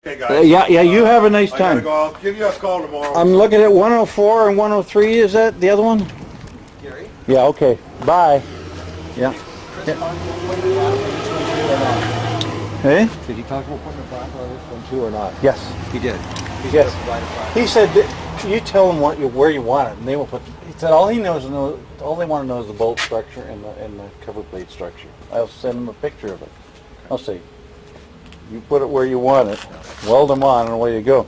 Okay, guys. Yeah, you have a nice I gotta time. go. I'll give you a call tomorrow. I'm looking at 104 and 103, is that the other one? Gary? Yeah, okay. Bye. Yeah. Hey? Did he talk about putting a bracket on this one too or not? Yes. He did. Yes. He said that you tell them where you want it, and they will put. He said all they want to know is the bolt structure and the cover plate structure. I'll send them a picture of it. I'll say, you put it where you want it, weld them on, and away you go.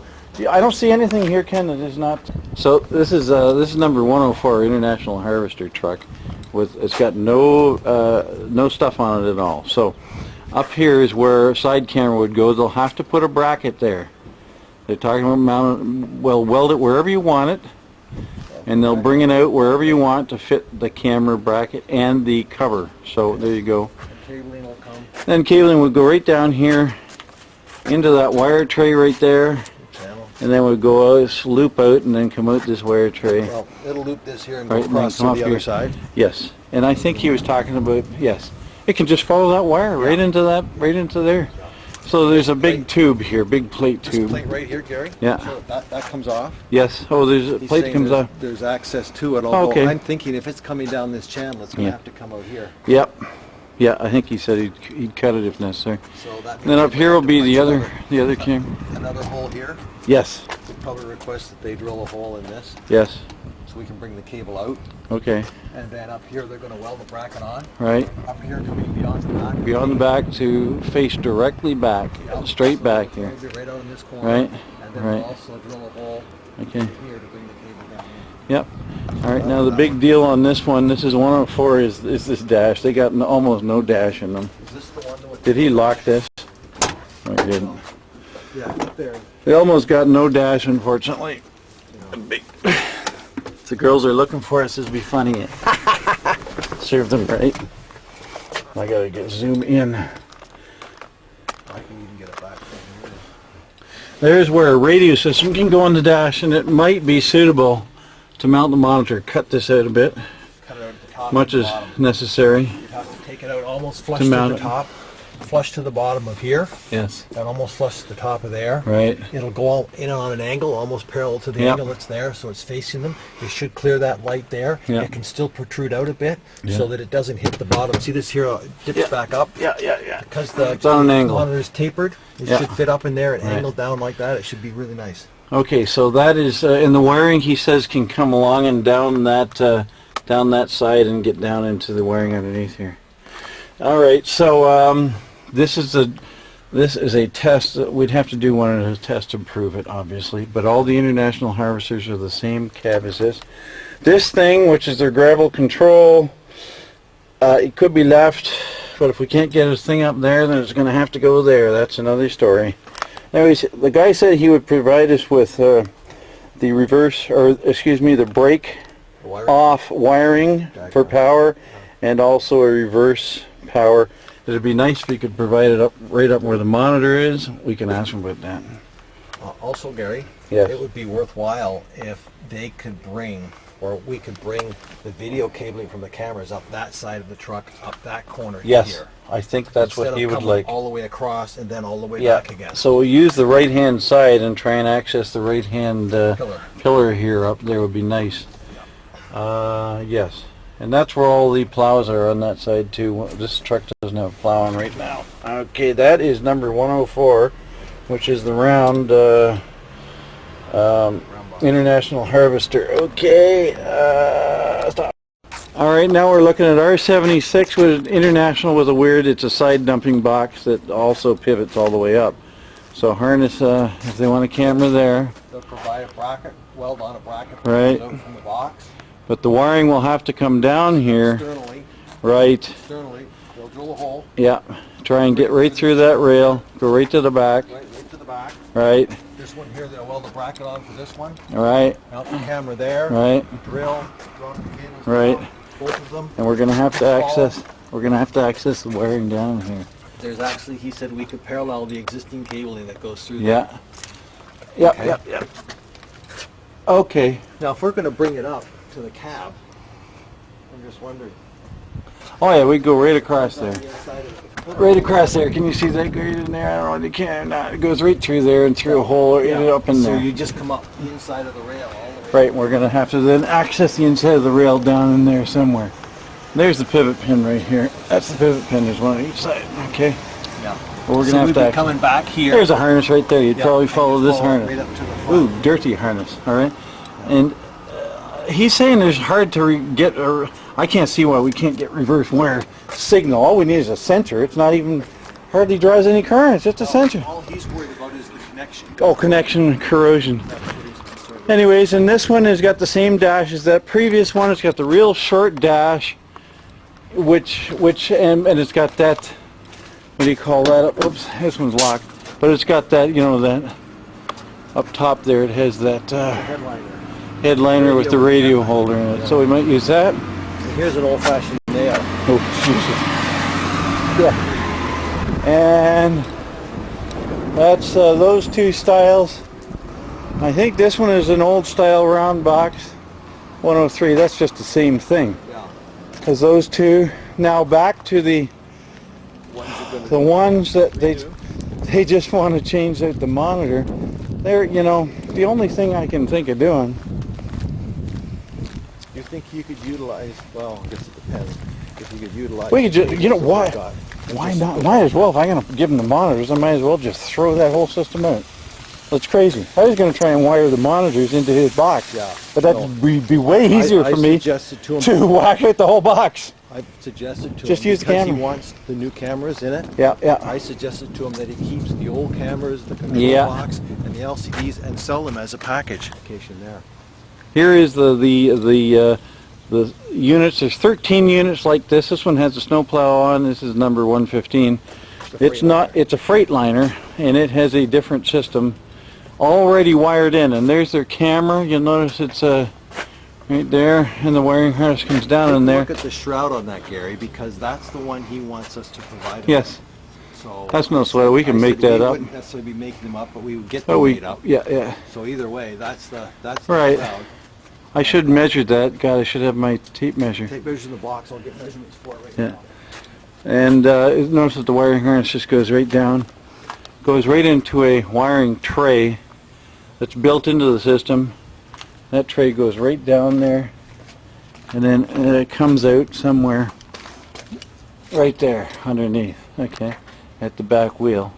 I don't see anything here, Ken, that is not. So this is number 104 International Harvester truck. It's got no stuff on it at all. So up here is where side camera would go. They'll have to put a bracket there. They're talking about weld it wherever you want it, and they'll bring it out wherever you want to fit the camera bracket and the cover. So there you go. Cabling will come. Then cabling would go right down here into that wire tray right there, and then would go out, loop out, and then come out this wire tray. Well, it'll loop this here and Right, go and then across come to the up other here. side. Yes, and I think he was talking about, yes, it can just follow that wire right into that, right into there. So there's a big tube here, big plate This tube. plate right here, Gary. Yeah. So that comes off. Yes. Oh, there's a He's plate saying comes off. There's access to it. Although Okay. I'm thinking if it's coming down this channel, it's going to have to come out here. Yep. Yeah, I think he said he'd cut it if necessary. So that Then up here will be the other another camera. Another hole here. Yes. We'd probably request that they drill a hole in this Yes. so we can bring the cable out. Okay. And then up here they're going to weld the bracket on. Right. Up here coming beyond the back. Beyond the back to face directly back, straight back here. Maybe right out in this corner. Right. And then Right. we'll also drill a hole Okay. here to bring the cable down in. Yep. All right. Now the big deal on this one, this is 104, is this dash. They got almost no dash in them. Is this the one with Did he lock this? No, he didn't. Yeah, up there. They almost got no dash, unfortunately. Big. The girls are looking for us. This would be funny. Serve them right. I gotta zoom in. I can even get it back from here. There's where a radio system can go on the dash, and it might be suitable to mount the monitor. Cut this out a bit, Cut it out at the top much and as the bottom. necessary. You'd have to take it out almost flush To to, mount the it. top, flush to the bottom of here, Yes. and almost flush to the top of there. Right. It'll go all in on an angle, almost parallel to the Yep. angle that's there, so it's facing them. You should clear that light there. Yep. It can still protrude out a bit, Yeah. so that it doesn't hit the bottom. See this here dips Yeah. back up? Yeah. Because the It's on an angle. monitor is tapered, it Yeah. should fit up in there and Right. angle down like that. It should be really nice. Okay, so that is, and the wiring, he says, can come along and down that side and get down into the wiring underneath here. All right, so this is a test. We'd have to do one of those tests to prove it, obviously. But all the international harvesters are the same cab as this. This thing, which is their gravel control, it could be left, but if we can't get this thing up there, then it's going to have to go there. That's another story. Anyways, the guy said he would provide us with the reverse, or excuse me, the break off wiring for power, and also a reverse power. It'd be nice if you could provide it up right up where the monitor is. We can ask him about that. Also, Gary, Yes. it would be worthwhile if they could bring, or we could bring the video cabling from the cameras up that side of the truck, up that corner Yes, here. I think that's Instead what he of would coming like. all the way across and then all the way Yeah. back again. So we'll use the right-hand side and try and access the right-hand Pillar. pillar here up there would be nice. Yes. And that's where all the plows are on that side too. This truck doesn't have plowing right now. Okay, that is number 104, which is the round International Harvester. Okay, stop. All right, now we're looking at R76 with International with a weird, it's a side dumping box that also pivots all the way up. So harness, if they want a camera there. They'll provide a bracket, weld on a bracket Right. out from the box. But the wiring will have to come down here. Externally, Right. they'll drill a hole Yeah. Try and get right through that rail. Go right to the back. right to the back. Right. This one here, they'll weld a bracket on for this one. All right. Mount the camera there. Right. Drill, drop the cables Right. down, both of them. And we're gonna have to access. We're gonna have to access the wiring down here. There's actually, he said we could parallel the existing cabling that goes through Yeah. there. Yep. Okay. Yep. Okay. Now, if we're going to bring it up to the cab, I'm just wondering. Oh yeah, we go right across there. On the inside of the Right across there. Can you see that grate in there? I don't know if you can or not. It goes right through there and through a hole right up in So there. you just come up the inside of the rail all the way. Right, we're going to have to then access the inside of the rail down in there somewhere. There's the pivot pin right here. That's the pivot pin. There's one on each side. Okay. Yeah. Well, we're going So to have we'd to be coming back here. There's a harness right there. You'd Yeah, probably and follow you this follow harness. right up to the front. Ooh, dirty harness. All right. And he's saying it's hard to get. I can't see why we can't get reverse wire signal. All we need is a sensor. It's not even hardly draws any current. It's just a sensor. All he's worried about is the connection. Oh, connection corrosion. That's what he's concerned about. Anyways, and this one has got the same dash as that previous one. It's got the real short dash, which and it's got that. What do you call that? Oops, this one's locked. But it's got that, you know, that up top there. It has that headliner with the radio holder in it. So we might use that. Here's an old-fashioned nail. Oh, Jesus. Yeah. And that's those two styles. I think this one is an old style round box 103. That's just the same thing. Yeah. Because those two, now back to the ones that they just want to change out the monitor. They're, you know, the only thing I can think of doing. You think you could utilize, well, I guess it depends. If you could utilize... We could just, you know, why? Why just not? Might as well. If I'm going to give them the monitors, I might as well just throw that whole system out. That's crazy. I was going to try and wire the monitors into his box. Yeah. But that'd be way easier for me suggested to him to whack out the whole box. I suggested to Just him use the because camera. he wants the new cameras in it. Yeah, yeah. I suggested to him that he keeps the old cameras, the control Yeah. box, and the LCDs, and sell them as a package. Location there. Here is the units. There's 13 units like this. This one has a snowplow on. This is number 115. It's not. It's a Freightliner, and it has a different system already wired in. And there's their camera. You'll notice it's right there, and the wiring harness comes down in there. Look at the shroud on that, Gary, because that's the one he wants us to provide him. Yes. So That's no sweat. We can I make said that we up. wouldn't necessarily be making them up, but we would get Oh, them we. made up. Yeah, yeah. So either way, that's the Right. shroud. I should measure that. God, I should have my tape measure. Take measures in the box. I'll get measurements for it right Yeah. now. And notice that the wiring harness just goes right down, goes right into a wiring tray that's built into the system. That tray goes right down there, and then it comes out somewhere right there underneath, okay, at the back wheel.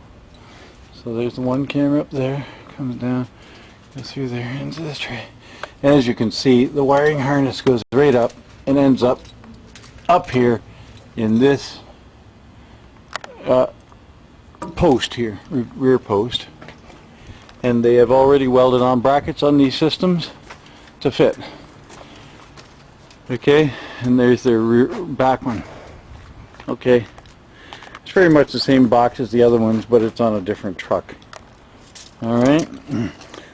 So there's the one camera up there, comes down, goes through there into this tray. And as you can see, the wiring harness goes right up and ends up here in this post here, rear post. And they have already welded on brackets on these systems to fit. Okay, and there's their rear back one. Okay, it's very much the same box as the other ones, but it's on a different truck. Alright,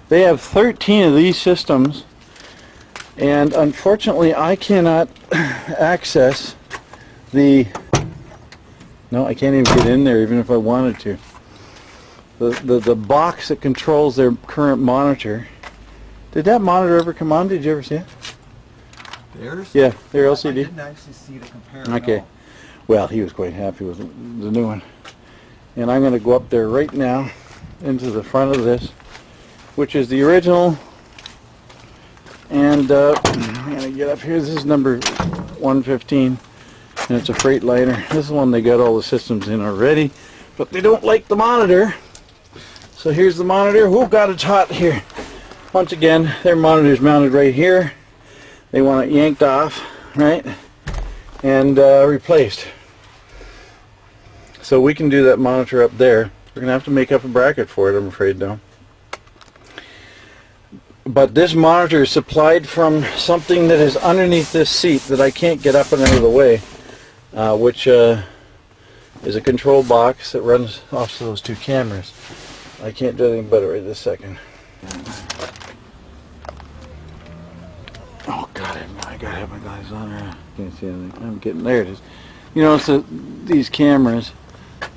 they have 13 of these systems, and unfortunately I cannot access the... No, I can't even get in there even if I wanted to. The box that controls their current monitor. Did that monitor ever come on? Did you ever see it? Theirs? Yeah, their I LCD. didn't actually see the comparison. Okay. Well, he was quite happy with the new one. And I'm going to go up there right now into the front of this, which is the original. And I'm going to get up here. This is number 115. And it's a Freightliner. This is one they got all the systems in already, but they don't like the monitor. So here's the monitor. Oh God, it's hot here. Once again, their monitor is mounted right here. They want it yanked off, right, and replaced. So we can do that monitor up there. We're gonna have to make up a bracket for it, I'm afraid, though. But this monitor is supplied from something that is underneath this seat that I can't get up and out of the way. Which is a control box that runs off to those two cameras. I can't do anything but it right this second. Oh God, I gotta have my glasses on. I can't see anything. I'm getting there. It is. You notice that these cameras,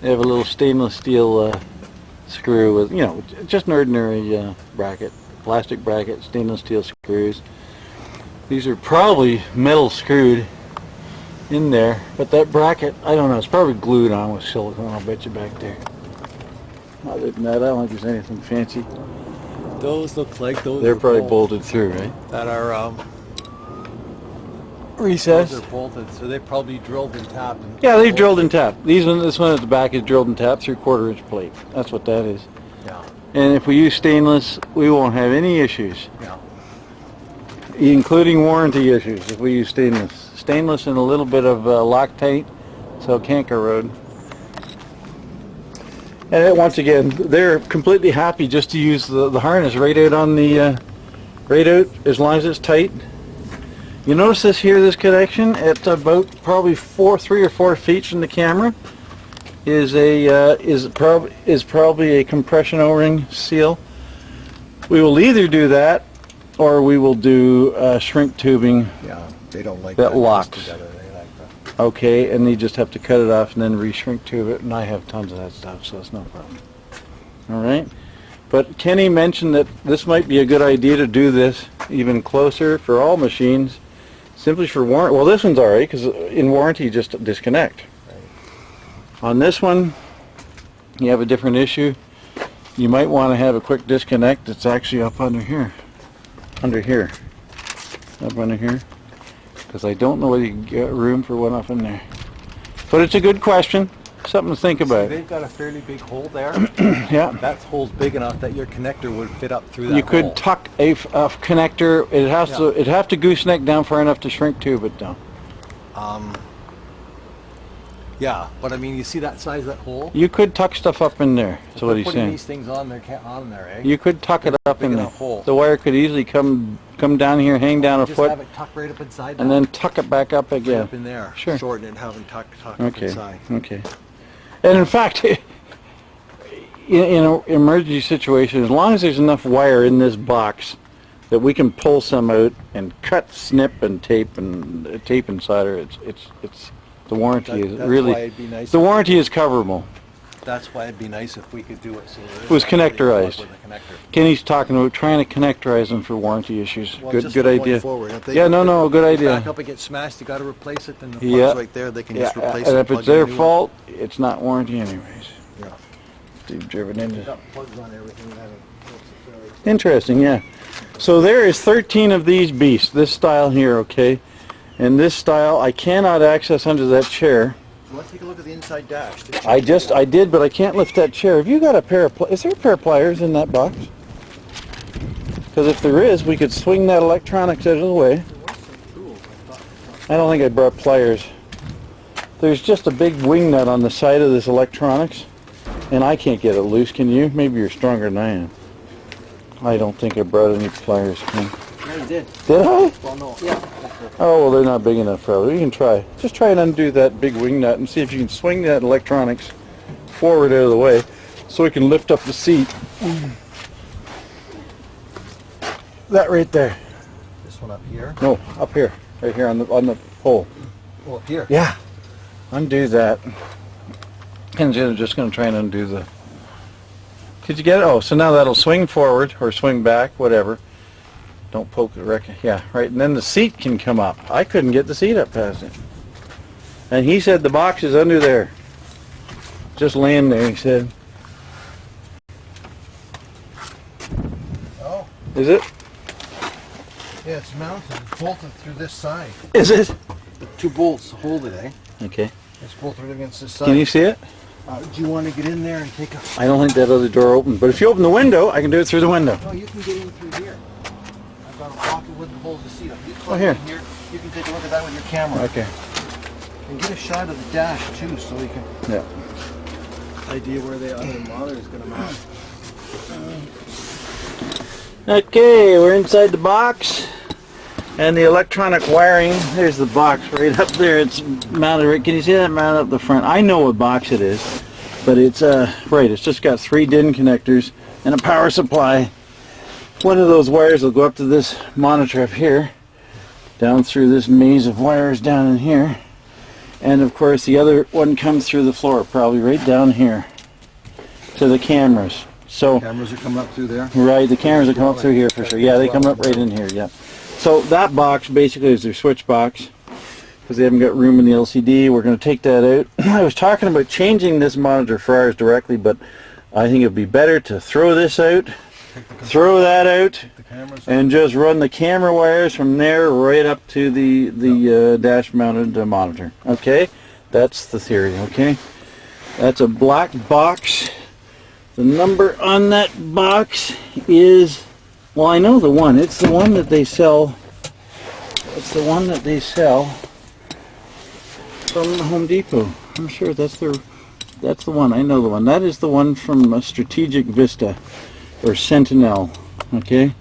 they have a little stainless steel screw with, you know, just an ordinary bracket, plastic bracket, stainless steel screws. These are probably metal screwed. in there. But that bracket, I don't know, it's probably glued on with silicone, I'll bet you back there. Other than that, I don't think there's anything fancy. Those look like those. They're are probably bolts bolted through, right? that are Recessed? those are bolted, so they probably drilled and tapped. And Yeah, they've drilled and tapped. This one at the back is drilled and tapped, 3/4 inch plate. That's what that is. Yeah, And if we use stainless, we won't have any issues, yeah. including warranty issues if we use stainless. Stainless and a little bit of Loctite, so it can't corrode. And once again, they're completely happy just to use the harness right out on the right out as long as it's tight. You notice this here, this connection at about probably 3 or 4 feet from the camera is probably a compression O-ring seal. We will either do that or we will do shrink tubing. Yeah, they don't like that locks. together. They like that. Okay, and you just have to cut it off and then re-shrink tube it, and I have tons of that stuff, so it's no problem. All right, but Kenny mentioned that this might be a good idea to do this even closer for all machines, simply for warranty. Well, this one's all right because in warranty you just disconnect. Right. On this one, you have a different issue. You might want to have a quick disconnect that's actually up under here, up under here, because I don't know whether you can get room for one up in there. But it's a good question, something to think about. They've got a fairly big hole there. Yeah. That hole's big enough that your connector would fit up through that You could hole. tuck a connector. It'd have to gooseneck down far enough to shrink tube it down. Yeah, but I mean, you see that size of that hole? You could tuck stuff up in there. That's what he's Putting saying. these things on there, eh? You could tuck it up Big in there. enough hole. The wire could easily come down here, hang down a Just foot, have it tucked right up inside and then tuck it back up right again. up in there. Sure. Shorten it and have them tuck up Okay. inside. Okay. And in fact, in an emergency situation, as long as there's enough wire in this box that we can pull some out and cut, snip, and tape and solder, it's the warranty is That's really why it'd be nice. the warranty is coverable. That's why it'd be nice if we could do it so It was connectorized. With a connector. Kenny's talking about trying to connectorize them for warranty issues. Well, good just good for going idea. forward. If they- Yeah, no, good if idea. Back up and get smashed, you got to replace it. Then the Yeah. plug's right there. They can Yeah, just replace and it. if plug it's in a their new one. fault, it's not warranty anyways. Yeah. They've driven into. Got plugs on everything. That makes it fairly- Interesting, yeah. So there is 13 of these beasts, this style here, okay? And this style I cannot access under that chair. You want to take a look at the inside dash? Did you? I did, but I can't lift that chair. Have you got a pair of, is there a pair of pliers in that box? Because if there is, we could swing that electronics out of the way. There was some tools. I thought. I don't think I brought pliers. There's just a big wing nut on the side of this electronics, and I can't get it loose. Can you? Maybe you're stronger than I am. I don't think I brought any pliers. Ken. Yeah, you did. Did I? Well, no. Yeah. Oh, well, they're not big enough, probably. You can try. Just try and undo that big wing nut and see if you can swing that electronics forward out of the way so we can lift up the seat. That right there. This one up here. No, up here. Right here on the pole. Oh, up here. Yeah. Undo that. And I'm just going to try and undo the... Did you get it? Oh, so now that'll swing forward or swing back, whatever. Don't poke the wreck. Yeah, right. And then the seat can come up. I couldn't get the seat up past it. And he said the box is under there. Just laying there, he said. Oh. Is it? Yeah, it's mounted, bolted through this side. Is it? The 2 bolts hold it, eh? Okay. It's bolted against this side. Can you see it? Do you want to get in there and take a... I don't think that other door opened. But if you open the window, I can do it through the window. No, you can get in through here. I've got a pocket with the hold the seat up. You Oh, here. in here. You can take a look at that with your camera. Okay. And get a shot of the dash, too, so we can... Yeah. Idea where the other monitor is going to mount. Okay, we're inside the box. And the electronic wiring, there's the box right up there. It's mounted right, can you see that mounted up the front? I know what box it is, but it's, right, it's just got 3 DIN connectors and a power supply. One of those wires will go up to this monitor up here, down through this maze of wires down in here. And of course the other one comes through the floor, probably right down here, to the cameras. So, Cameras are coming up through there. right, the cameras will come up through here for sure. Yeah, they come up right in here, yeah. So that box basically is their switch box. because they haven't got room in the LCD. We're going to take that out. I was talking about changing this monitor for ours directly, but I think it would be better to throw this out, throw that out, and just run the camera wires from there right up to the dash-mounted monitor. Okay, that's the theory. Okay, that's a black box. The number on that box is, well, I know the one. It's the one that they sell. It's the one that they sell from Home Depot. I'm sure that's the one. I know the one. That is the one from Strategic Vista or Sentinel. Okay.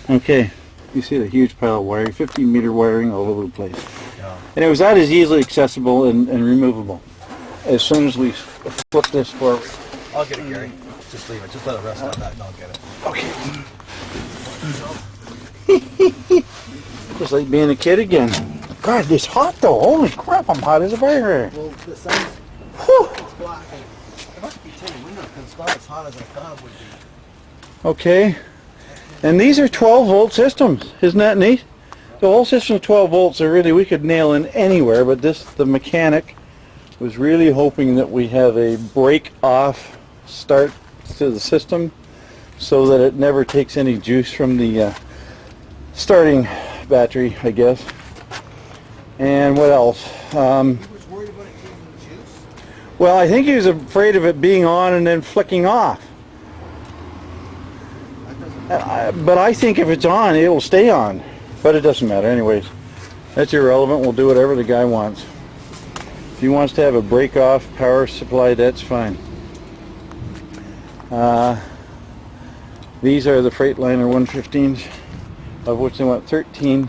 Okay. You see the huge pile of wiring, 15-meter wiring all over the place. Yeah. And it was that is easily accessible and removable. As soon as we flip this forward. I'll get it, Gary. Just leave it. Just let it rest on that and I'll get it. Okay. Just like being a kid again. God, it's hot though. Holy crap, I'm hot as a fire. Well, the sun's black. It must be tinted window because it's not as hot as I thought it would be. Okay. And these are 12-volt systems. Isn't that neat? The whole system of 12 volts are really, we could nail in anywhere, but the mechanic was really hoping that we have a break-off start to the system so that it never takes any juice from the starting battery, I guess. And what else? He was worried about it taking juice? Well, I think he was afraid of it being on and then flicking off. But I think if it's on, it'll stay on. But it doesn't matter anyways. That's irrelevant. We'll do whatever the guy wants. If he wants to have a break-off power supply, that's fine. These are the Freightliner 115s, of which they want 13.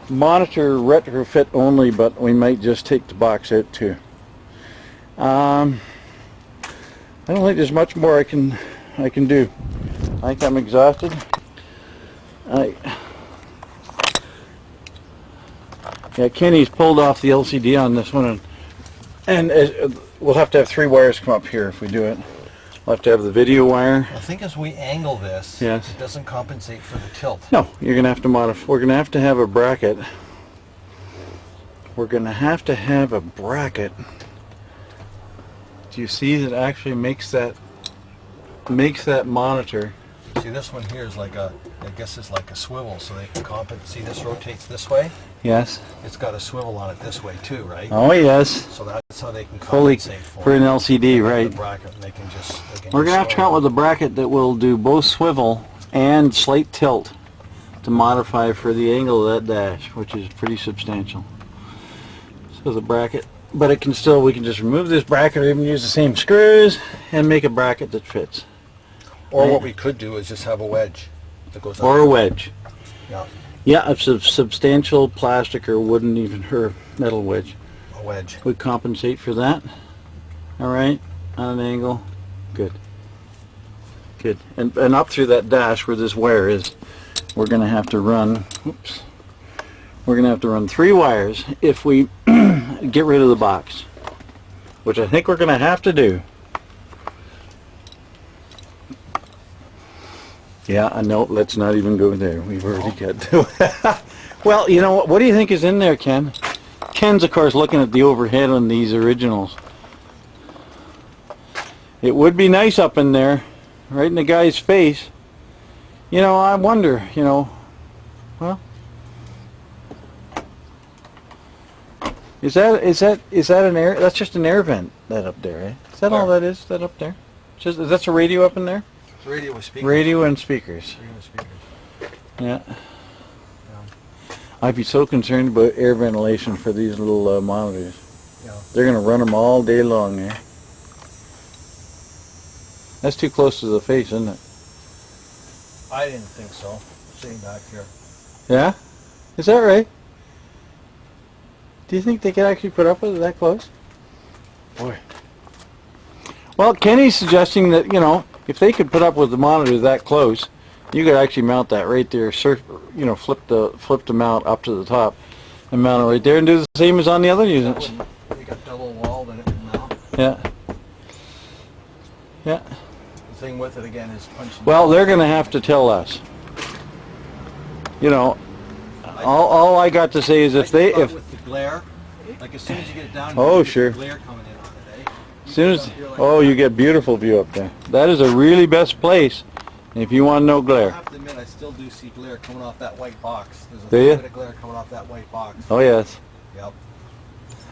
Monitor retrofit only, but we might just take the box out too. I don't think there's much more I can do. I think I'm exhausted. Yeah, Kenny's pulled off the LCD on this one, and we'll have to have 3 wires come up here if we do it. We'll have to have the video wire. I think as we angle this, yes, it doesn't compensate for the tilt. No, you're going to have to modify. We're going to have a bracket. We're going to have to have a bracket. Do you see that actually makes that monitor? See, this one here is like I guess it's like a swivel, so they can compensate. See, this rotates this way. Yes. It's got a swivel on it this way too, right? Oh yes. So that's how they can fully compensate for an LCD, right? The bracket, and they can We're gonna have to come up with a bracket that will do both swivel and slight tilt to modify for the angle of that dash, which is pretty substantial. So the bracket, but it can still, we can just remove this bracket or even use the same screws and make a bracket that fits. Or what we could do is just have a wedge that goes up. Or a wedge. Yeah. Yeah, a substantial plastic or wooden, even or metal wedge. A wedge. Would compensate for that. All right, on an angle. Good. Good. And up through that dash where this wire is, we're going to have to run. Oops. We're going to have to run 3 wires if we get rid of the box, which I think we're going to have to do. Yeah, I know. Let's not even go there. We've already got to. Well, you know what do you think is in there, Ken? Ken's, of course, looking at the overhead on these originals. It would be nice up in there, right in the guy's face. You know, I wonder, you know, well, is that an air? That's just an air vent, that up there, eh? Is that all that is? That up there? Just that's a radio up in there? Radio with speakers. Radio and speakers. Radio and speakers. Yeah. I'd be so concerned about air ventilation for these little monitors. Yeah. They're going to run them all day long, eh? That's too close to the face, isn't it? I didn't think so. Sitting back here. Yeah? Is that right? Do you think they could actually put up with it that close? Boy. Well, Kenny's suggesting that, you know, if they could put up with the monitor that close, you could actually mount that right there, you know, flip the mount up to the top and mount it right there and do the same as on the other units. You got double walled and it can mount. Yeah. Yeah. The thing with it again is punching. Well, they're going to have to tell us. You know, all I got to say is if with the glare, Like as soon as you get it down, Oh, you get sure. the glare coming in on it, eh? As soon as, You're like, oh, you get beautiful view up there. That is a really best place if you want no I glare. have to admit, I still do see glare coming off that white box. There's a Do little you? bit of glare coming off that white box. Oh yes. Yep.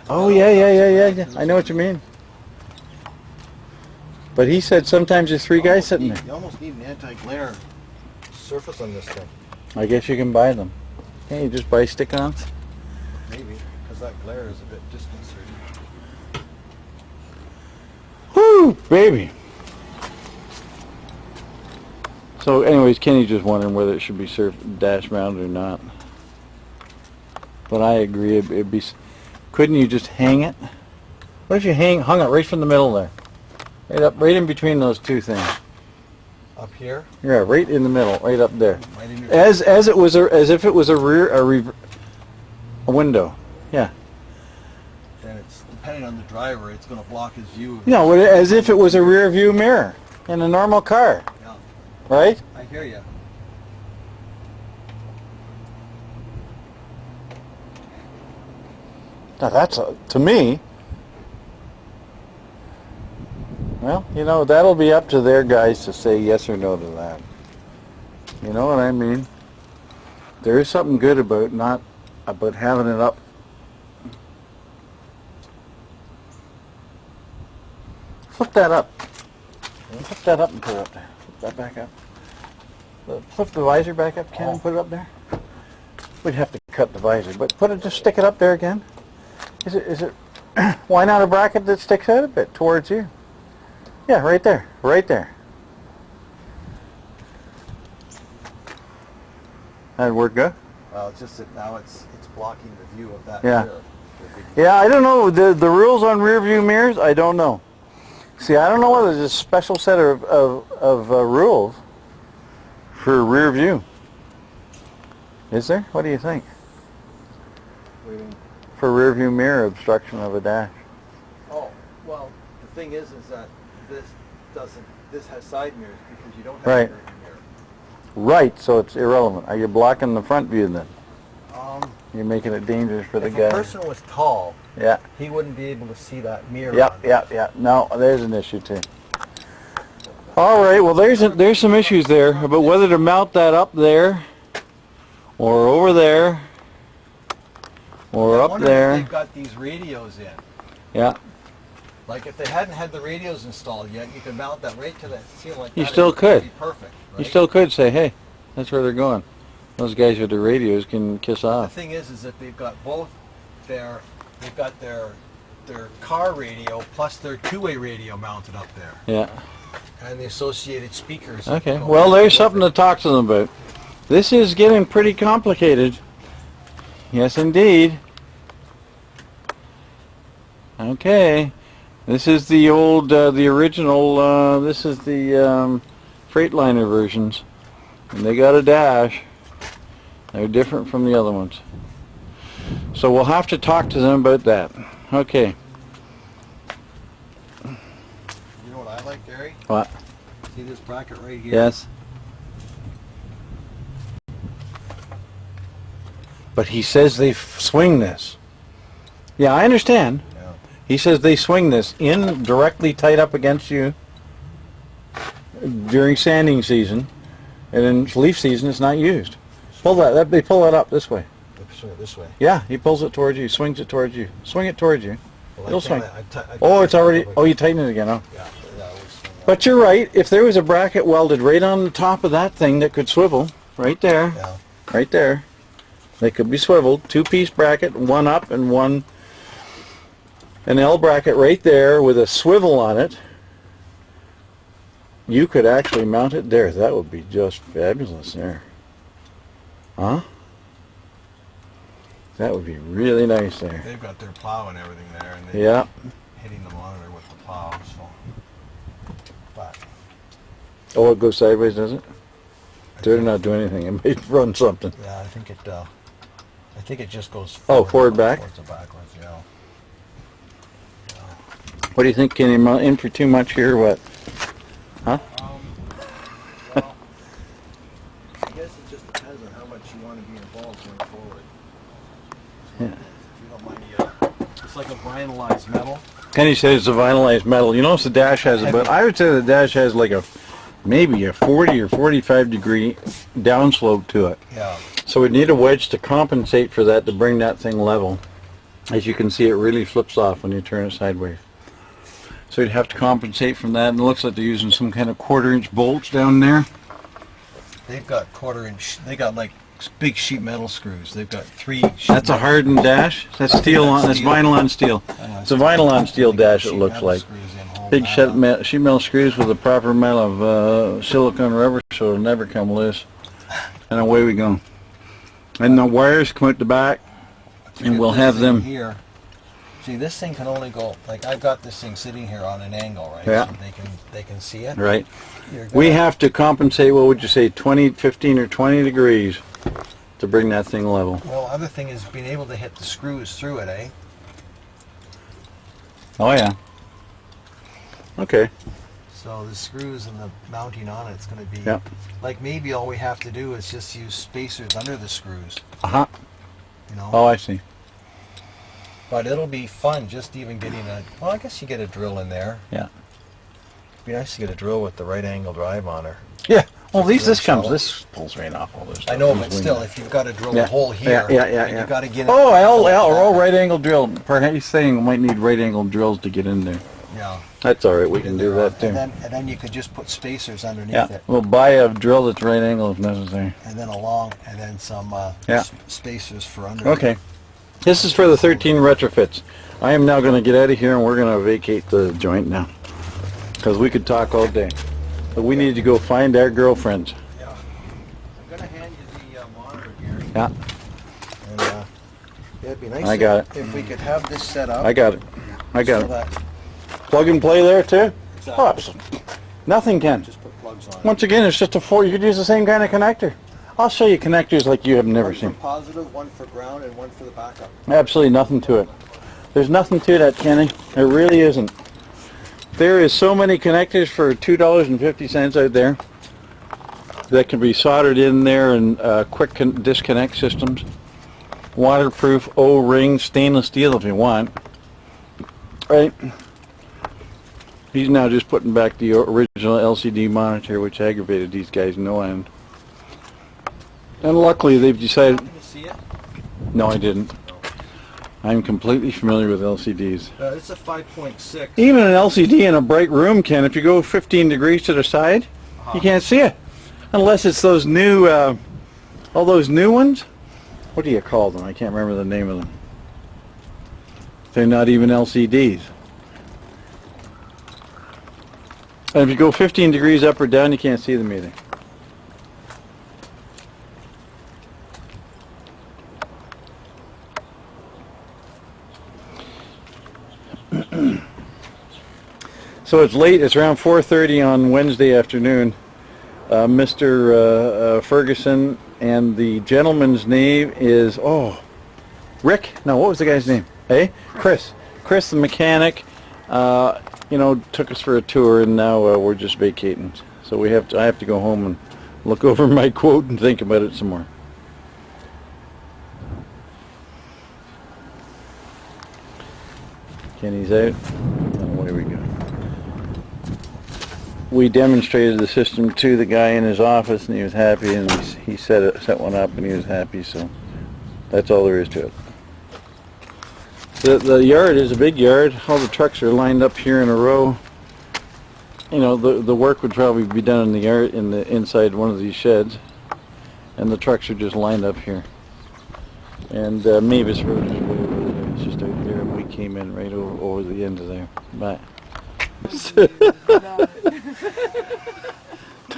Oh yeah. I know what you mean. But he said sometimes there's three guys sitting there. You almost need an anti-glare surface on this thing. I guess you can buy them. Can't you just buy stick-ons? Maybe, because that glare is a bit disconcerting. Whoo, baby. So anyways, Kenny's just wondering whether it should be dash mounted or not. But I agree, it'd be, couldn't you just hang it? What if you hung it right from the middle there? Right in between those two things. Up here? Yeah, right in the middle, right up there. Right in your As if it was a window. Yeah. And it's depending on the driver, it's going to block his view. You know, as if it was a rear view mirror in a normal car. Yeah, Right? I hear you. Now that's to me. Well, you know, that'll be up to their guys to say yes or no to that. You know what I mean? There is something good about having it up. Flip that up. Flip that up and put it up there. Flip that back up. Flip the visor back up, Ken, and put it up there. We'd have to cut the visor, but just stick it up there again. Is it? Why not a bracket that sticks out a bit towards you? Yeah, right there, right there. That'd work good. Well, it's just that now it's blocking the view of that Yeah. mirror. Yeah, I don't know the rules on rear view mirrors. I don't know. See, I don't know whether there's a special set of rules for rear view. Is there? What do you think? What do you mean? For rear view mirror obstruction of a dash. Oh, well, the thing is that this has side mirrors because you don't have Right. a rear view mirror. Right, so it's irrelevant. Are you blocking the front view then? Um, You're making it dangerous for the if guy. a person was tall, Yeah. he wouldn't be able to see that mirror. Yeah. No, there's an issue too. All right, well there's some issues there about whether to mount that up there or over there or I up wonder if there. they've got these radios in. Yeah. Like if they hadn't had the radios installed yet, you could mount that right to that ceiling like You that. still It'd could. be perfect. You Right? still could say, hey, that's where they're going. Those guys with the radios can kiss The off. thing is that they've got both their car radio plus their two-way radio mounted up there, Yeah. and the associated speakers. Okay. go Well, there's with something it. to talk to them about. This is getting pretty complicated. Yes, indeed. Okay. This is the old, the original, this is the Freightliner versions. And they got a dash. They're different from the other ones. So we'll have to talk to them about that. Okay. You know what I like, Gary? What? See this bracket right here? Yes. But he says they swing this. Yeah, I understand. Yeah. He says they swing this in directly tight up against you during sanding season, and in leaf season it's not used. Pull that. They pull it up this way. They swing it this way. Yeah, he pulls it towards you, swings it towards you. Swing it towards you. Well, It'll swing. I Oh, it's already. Oh, you tighten it again. Oh. Yeah, I always swing that. But you're right. If there was a bracket welded right on the top of that thing that could swivel, right there, Yeah. right there, they could be swiveled. Two-piece bracket, one up and one, an L bracket right there with a swivel on it. You could actually mount it there. That would be just fabulous there. Huh? That would be really nice there. They've got their plow and everything there, and they're Yeah. hitting the monitor with the plow. So, but Oh, it goes sideways, does it? They're not doing anything. It may run something. yeah, I think it just goes Oh, forward, back? forwards and backwards. Yeah. What do you think? Can you mount in for too much here or what? Huh? Well, I guess it just depends on how much you want to be involved going forward. So, Yeah. if you don't mind It's like a vinylized metal. Kenny says it's a vinylized metal. You notice the dash has about, I would say the dash has like maybe a 40 or 45 degree downslope to it. Yeah. So we need a wedge to compensate for that, to bring that thing level. As you can see, it really flips off when you turn it sideways. So you'd have to compensate from that, and it looks like they're using some kind of 1/4-inch bolts down there. They've got 1/4-inch. They got like big sheet metal screws. They've got 3. That's a hardened dash. That's steel on. That's vinyl on steel. It's a vinyl on steel dash. It looks like big sheet metal screws with a proper amount of silicone rubber, so it'll never come loose. And away we go. And the wires come out the back, and we'll have them here. See, this thing can only go, like I've got this thing sitting here on an angle, right? Yeah. So they can see it. right. We have to compensate. What would you say, 20, 15, or 20 degrees to bring that thing level? Well, other thing is being able to hit the screws through it, eh? Oh yeah. Okay. So the screws and the mounting on it's going to be, Yeah. like maybe all we have to do is just use spacers under the screws, Uh-huh. you know? Oh, I see. But it'll be fun just even getting a, well, I guess you get a drill in there. Yeah. It'd be nice to get a drill with the right angle drive on her. Yeah. Well, Just this really comes, shallow. this pulls right off all this stuff. I know, These but wing still, nuts. if you've got to drill Yeah, a hole here, yeah. you've got to get it. Oh, L, right angle drill. Perhaps he's saying we might need right angle drills to get in there. Yeah. That's all right. We can do that too. And then you could just put spacers underneath Yeah. it, We'll buy a drill that's right angle if necessary. and then along, and then some Yeah. spacers for under. Okay. This is for the 13 retrofits. I am now going to get out of here, and we're going to vacate the joint now, because we could talk all day. But we need to go find our girlfriends. Yeah. I'm going to hand you the monitor here. Yeah. And it'd be nice I got if we could have this set up. I got it. I got so it. that Plug and play there too? Exactly. Oh, absolutely. Nothing can. just put plugs on. Once again, it's just a 4. You could use the same kind of connector. I'll show you connectors like you have never One for seen. positive, one for ground, and one for the backup. Absolutely nothing to it. There's nothing to that, Kenny. There really isn't. There is so many connectors for $2.50 out there that can be soldered in there, and quick disconnect systems. Waterproof O-ring stainless steel if you want. Right? He's now just putting back the original LCD monitor, which aggravated these guys no end. And luckily they've decided... Can you see it? No, I didn't. I'm completely familiar with LCDs. It's a 5.6. Even an LCD in a bright room can, if you go 15 degrees to the side, you can't see it. Unless it's those new, all those new ones. What do you call them? I can't remember the name of them. They're not even LCDs. And if you go 15 degrees up or down, you can't see them either. So it's late. It's around 4:30 on Wednesday afternoon. Mr. Ferguson, and the gentleman's name is, Rick? No, what was the guy's name? Hey? Chris. Chris, the mechanic, took us for a tour, and now we're just vacating. So I have to go home and look over my quote and think about it some more. Kenny's out. And away we go. We demonstrated the system to the guy in his office, and he was happy, and he set one up, and he was happy, so that's all there is to it. The yard is a big yard. All the trucks are lined up here in a row. You know, the work would probably be done in the yard, inside one of these sheds, and the trucks are just lined up here. And Mavis Road is way over there. It's just out there, and we came in right over the end of there. Bye.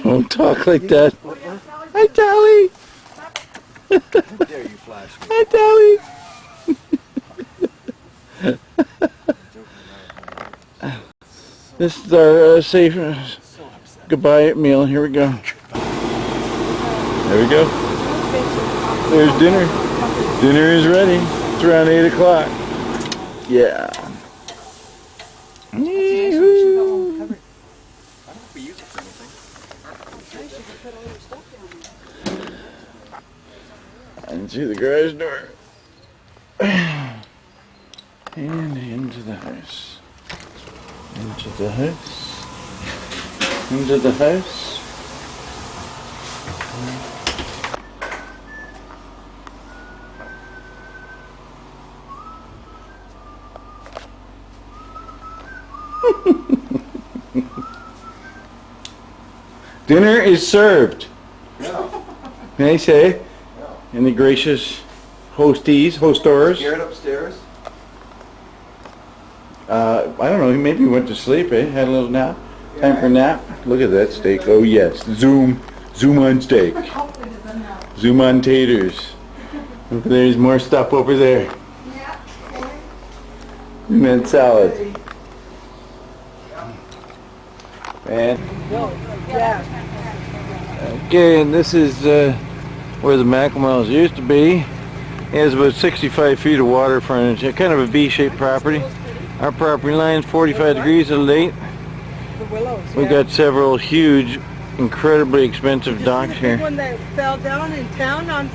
Don't talk like that. Hi, Tally. There you flash. Hi, Tally. This is our safe goodbye meal. Here we go. There we go. There's dinner. Dinner is ready. It's around 8 o'clock. Yeah. I can see the garage door. And into the house. Into the house. Into the house. Dinner is served. Yeah. May I say? Yeah. And the gracious hostors. Garrett upstairs. I don't know, maybe he went to sleep, eh? Had a little nap. Time for a nap. Look at that steak. Oh yes. Zoom on steak. Zoom on taters. Look, there's more stuff over there. And then salad. And okay, and this is where the McElmiles used to be. It has about 65 feet of water frontage. Kind of a V-shaped property. Our property line is 45 degrees to the lake. We've got several huge, incredibly expensive docks here. The one that fell down in town on